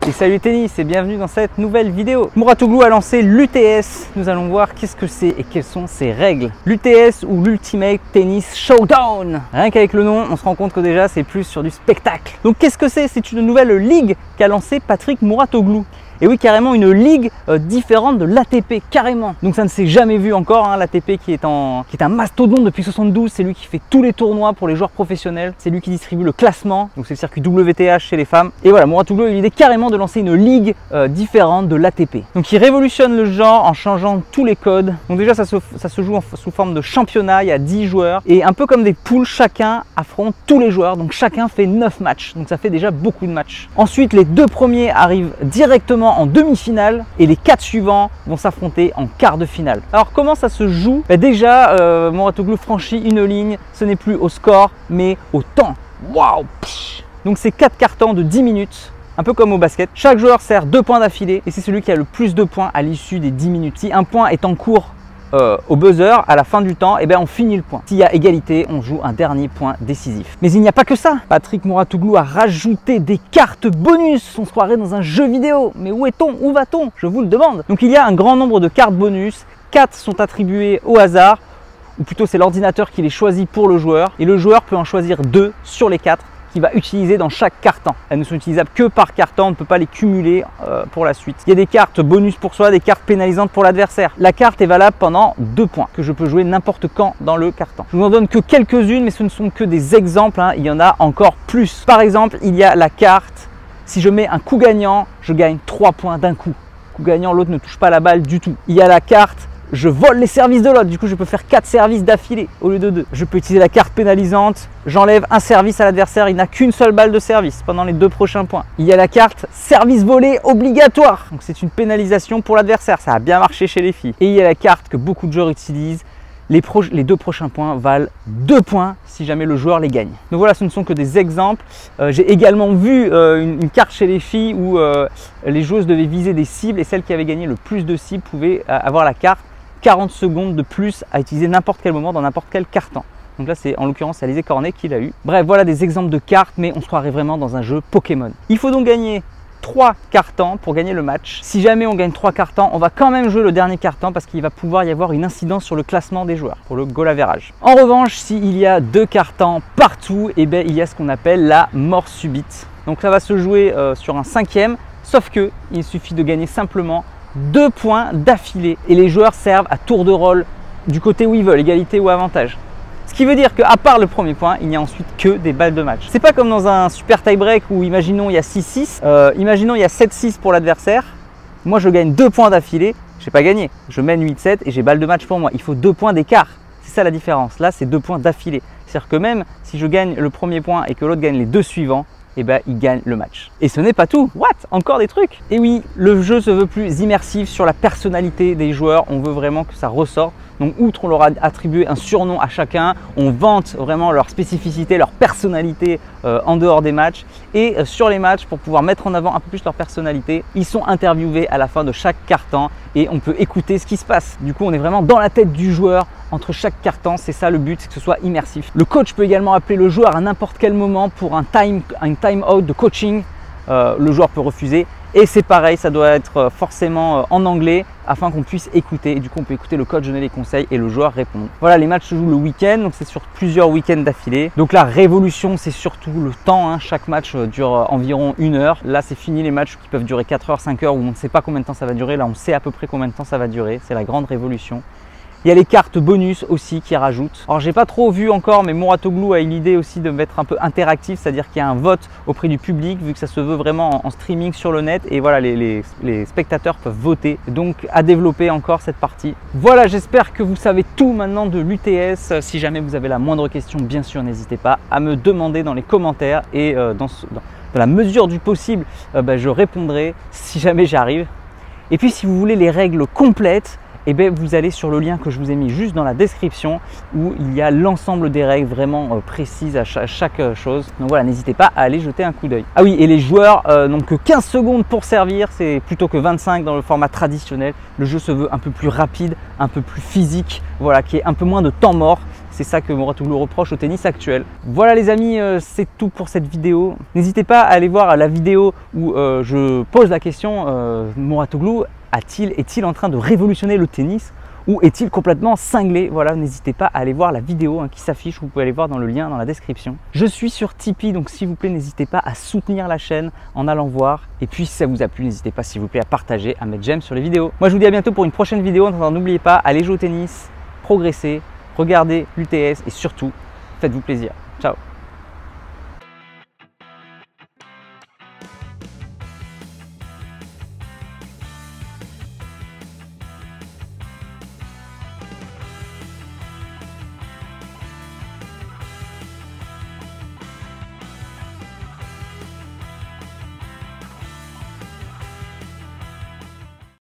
Et salut tennis et bienvenue dans cette nouvelle vidéo. Mouratoglou a lancé l'UTS. Nous allons voir qu'est-ce que c'est et quelles sont ses règles. L'UTS ou l'Ultimate Tennis Showdown. Rien qu'avec le nom, on se rend compte que déjà c'est plus sur du spectacle. Donc qu'est-ce que c'est? C'est une nouvelle ligue qu'a lancée Patrick Mouratoglou. Et oui, carrément une ligue différente de l'ATP, carrément. Donc ça ne s'est jamais vu encore, hein, l'ATP qui est un mastodonte depuis 72. C'est lui qui fait tous les tournois pour les joueurs professionnels. C'est lui qui distribue le classement. Donc c'est le circuit WTA chez les femmes. Et voilà, Mouratoglou a eu l'idée carrément de lancer une ligue différente de l'ATP. Donc il révolutionne le genre en changeant tous les codes. Donc déjà ça se joue sous forme de championnat, il y a 10 joueurs. Et un peu comme des poules, chacun affronte tous les joueurs. Donc chacun fait 9 matchs. Donc ça fait déjà beaucoup de matchs. Ensuite, les 2 premiers arrivent directement en demi-finale et les 4 suivants vont s'affronter en quart de finale. Alors comment ça se joue? Déjà, Mouratoglou franchit une ligne, ce n'est plus au score mais au temps. Waouh! Donc c'est 4 cartons de 10 minutes. Un peu comme au basket. Chaque joueur sert 2 points d'affilée et c'est celui qui a le plus de points à l'issue des 10 minutes. Si un point est en cours au buzzer, à la fin du temps, eh bien on finit le point. S'il y a égalité, on joue un dernier point décisif. Mais il n'y a pas que ça. Patrick Mouratoglou a rajouté des cartes bonus. On se croirait dans un jeu vidéo. Mais où est-on? Où va-t-on? Je vous le demande. Donc il y a un grand nombre de cartes bonus. 4 sont attribuées au hasard, ou plutôt c'est l'ordinateur qui les choisit pour le joueur. Et le joueur peut en choisir 2 sur les 4 qu'il va utiliser dans chaque carton. Elles ne sont utilisables que par carton, on ne peut pas les cumuler pour la suite. Il y a des cartes bonus pour soi, des cartes pénalisantes pour l'adversaire. La carte est valable pendant 2 points, que je peux jouer n'importe quand dans le carton. Je vous en donne que quelques-unes, mais ce ne sont que des exemples, hein. Il y en a encore plus. Par exemple, il y a la carte, si je mets un coup gagnant, je gagne 3 points d'un coup. Coup gagnant, l'autre ne touche pas la balle du tout. Il y a la carte, je vole les services de l'autre, du coup je peux faire 4 services d'affilée au lieu de 2. Je peux utiliser la carte pénalisante, j'enlève un service à l'adversaire, il n'a qu'une seule balle de service pendant les 2 prochains points. Il y a la carte service volé obligatoire, donc c'est une pénalisation pour l'adversaire, ça a bien marché chez les filles. Et il y a la carte que beaucoup de joueurs utilisent, les 2 prochains points valent 2 points si jamais le joueur les gagne. Donc voilà, ce ne sont que des exemples. J'ai également vu une carte chez les filles où les joueuses devaient viser des cibles et celle qui avait gagné le plus de cibles pouvait avoir la carte 40 secondes de plus à utiliser n'importe quel moment dans n'importe quel carton. Donc là, c'est en l'occurrence Alizé Cornet qui l'a eu. Bref, voilà des exemples de cartes, mais on se croirait vraiment dans un jeu Pokémon. Il faut donc gagner 3 cartons pour gagner le match. Si jamais on gagne 3 cartons, on va quand même jouer le dernier carton parce qu'il va pouvoir y avoir une incidence sur le classement des joueurs pour le goal average. En revanche, s'il y a 2 cartons partout, eh bien, il y a ce qu'on appelle la mort subite. Donc ça va se jouer sur un 5e, sauf que il suffit de gagner simplement 2 points d'affilée et les joueurs servent à tour de rôle du côté où ils veulent, égalité ou avantage. Ce qui veut dire qu'à part le premier point, il n'y a ensuite que des balles de match. C'est pas comme dans un super tie-break où imaginons il y a 6-6, imaginons il y a 7-6 pour l'adversaire. Moi je gagne 2 points d'affilée, je n'ai pas gagné. Je mène 8-7 et j'ai balle de match pour moi. Il faut 2 points d'écart. C'est ça la différence. Là c'est 2 points d'affilée. C'est-à-dire que même si je gagne le premier point et que l'autre gagne les 2 suivants, et ben il gagne le match. Et ce n'est pas tout. What? Encore des trucs? Et oui, le jeu se veut plus immersif sur la personnalité des joueurs. On veut vraiment que ça ressorte. Donc outre on leur a attribué un surnom à chacun, on vante vraiment leur spécificité, leur personnalité en dehors des matchs. Et sur les matchs, pour pouvoir mettre en avant un peu plus leur personnalité, ils sont interviewés à la fin de chaque carton et on peut écouter ce qui se passe. Du coup, on est vraiment dans la tête du joueur entre chaque carton, c'est ça le but, c'est que ce soit immersif. Le coach peut également appeler le joueur à n'importe quel moment pour un time out de coaching. Le joueur peut refuser et c'est pareil, ça doit être forcément en anglais afin qu'on puisse écouter et du coup on peut écouter le coach donner les conseils et le joueur répondre. Voilà, les matchs se jouent le week-end, donc c'est sur plusieurs week-ends d'affilée. Donc la révolution c'est surtout le temps, hein. Chaque match dure environ 1 heure. Là c'est fini les matchs qui peuvent durer 4 heures, 5 heures où on ne sait pas combien de temps ça va durer. Là on sait à peu près combien de temps ça va durer, c'est la grande révolution. Il y a les cartes bonus aussi qui rajoutent. Alors j'ai pas trop vu encore, mais Mouratoglou a eu l'idée aussi de mettre un peu interactif, c'est-à-dire qu'il y a un vote auprès du public vu que ça se veut vraiment en streaming sur le net et voilà les spectateurs peuvent voter. Donc à développer encore cette partie. Voilà, j'espère que vous savez tout maintenant de l'UTS. Si jamais vous avez la moindre question, bien sûr n'hésitez pas à me demander dans les commentaires et dans la mesure du possible, je répondrai si jamais j'arrive. Et puis si vous voulez les règles complètes, eh bien, vous allez sur le lien que je vous ai mis juste dans la description où il y a l'ensemble des règles vraiment précises à chaque chose. Donc voilà, n'hésitez pas à aller jeter un coup d'œil. Ah oui, et les joueurs n'ont que 15 secondes pour servir, c'est plutôt que 25 dans le format traditionnel. Le jeu se veut un peu plus rapide, un peu plus physique, voilà, qui est un peu moins de temps mort. C'est ça que Mouratoglou reproche au tennis actuel. Voilà les amis, c'est tout pour cette vidéo. N'hésitez pas à aller voir la vidéo où je pose la question, Mouratoglou est-il en train de révolutionner le tennis ou est-il complètement cinglé? Voilà, n'hésitez pas à aller voir la vidéo qui s'affiche, vous pouvez aller voir dans le lien dans la description. Je suis sur Tipeee, donc s'il vous plaît, n'hésitez pas à soutenir la chaîne en allant voir. Et puis si ça vous a plu, n'hésitez pas s'il vous plaît à partager, à mettre j'aime sur les vidéos. Moi je vous dis à bientôt pour une prochaine vidéo. En attendant, n'oubliez pas, allez jouer au tennis, progressez, regardez l'UTS et surtout, faites-vous plaisir. Ciao.